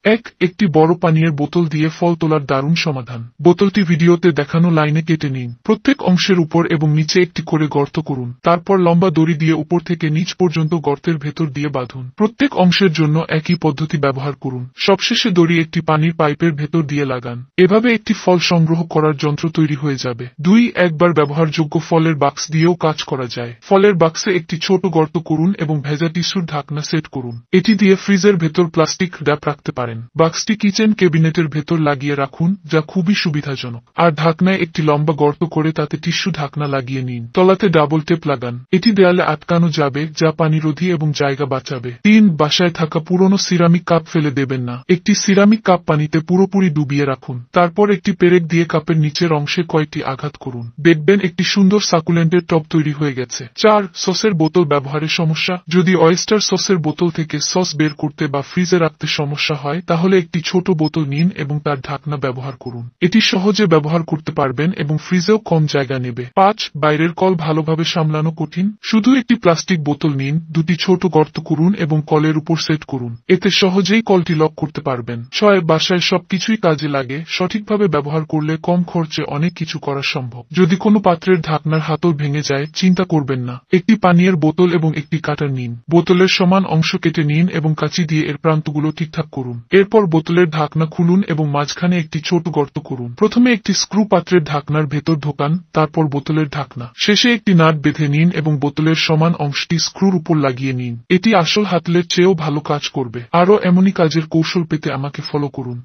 একটি বড় পানীয়ের বোতল দিয়ে ফল তোলার দারুণ সমাধান। বোতলটি ভিডিওতে দেখানো লাইনে কেটে নিন। প্রত্যেক অংশের উপর এবং নিচে একটি করে গর্ত করুন। তারপর লম্বা দড়ি দিয়ে উপর থেকে নিচ পর্যন্ত গর্তের ভেতর দিয়ে বাঁধুন। প্রত্যেক অংশের জন্য একই পদ্ধতি ব্যবহার করুন। সবশেষে দড়ি একটি পানির পাইপের ভেতর দিয়ে লাগান। এভাবে একটি ফল সংগ্রহ করার যন্ত্র তৈরি হয়ে যাবে। একবার ব্যবহারযোগ্য ফলের বাক্স দিয়েও কাজ করা যায়। ফলের বাক্সে একটি ছোট গর্ত করুন এবং ভেজা টিস্যুর ঢাকনা সেট করুন। এটি দিয়ে ফ্রিজের ভেতর প্লাস্টিক র্যাপ রাখতে পারেন। বাক্সটি কিচেন ক্যাবিনেটের ভেতর লাগিয়ে রাখুন, যা খুবই সুবিধাজনক। আর ঢাকনায় একটি লম্বা গর্ত করে তাতে টিস্যু ঢাকনা লাগিয়ে নিন। তলাতে ডাবল টেপ লাগান। এটি দেয়ালে আটকানো যাবে, যা পানিরোধী এবং জায়গা বাঁচাবে। বাসায় থাকা পুরনো সিরামিক কাপ ফেলে দেবেন না। একটি সিরামিক কাপ পানিতে পুরোপুরি ডুবিয়ে রাখুন। তারপর একটি পেরেক দিয়ে কাপের নিচের অংশে কয়েকটি আঘাত করুন। দেখবেন একটি সুন্দর সাকুলেন্টের টব তৈরি হয়ে গেছে। সসের বোতল ব্যবহারের সমস্যা। যদি অয়েস্টার সসের বোতল থেকে সস বের করতে বা ফ্রিজে রাখতে সমস্যা হয়, তাহলে একটি ছোট বোতল নিন এবং তার ঢাকনা ব্যবহার করুন। এটি সহজে ব্যবহার করতে পারবেন এবং ফ্রিজেও কম জায়গা নেবে। বাইরের কল ভালোভাবে সামলানো কঠিন। শুধু একটি প্লাস্টিক বোতল নিন, দুটি ছোট গর্ত করুন এবং কলের উপর সেট করুন। এতে সহজেই কলটি লক করতে পারবেন। বাসায় সবকিছুই কাজে লাগে। সঠিকভাবে ব্যবহার করলে কম খরচে অনেক কিছু করা সম্ভব। যদি কোনো পাত্রের ঢাকনার হাতল ভেঙে যায়, চিন্তা করবেন না। একটি পানীয়ের বোতল এবং একটি কাটার নিন। বোতলের সমান অংশ কেটে নিন এবং কাঁচি দিয়ে এর প্রান্তগুলো ঠিকঠাক করুন। এরপর বোতলের ঢাকনা খুলুন এবং মাঝখানে একটি ছোট গর্ত করুন। প্রথমে একটি স্ক্রু পাত্রের ঢাকনার ভেতর ঢোকান, তারপর বোতলের ঢাকনা। শেষে একটি নাট বেঁধে নিন এবং বোতলের সমান অংশটি স্ক্রুর উপর লাগিয়ে নিন। এটি আসল হাতলের চেয়েও ভালো কাজ করবে। আরও এমনই কাজের কৌশল পেতে আমাকে ফলো করুন।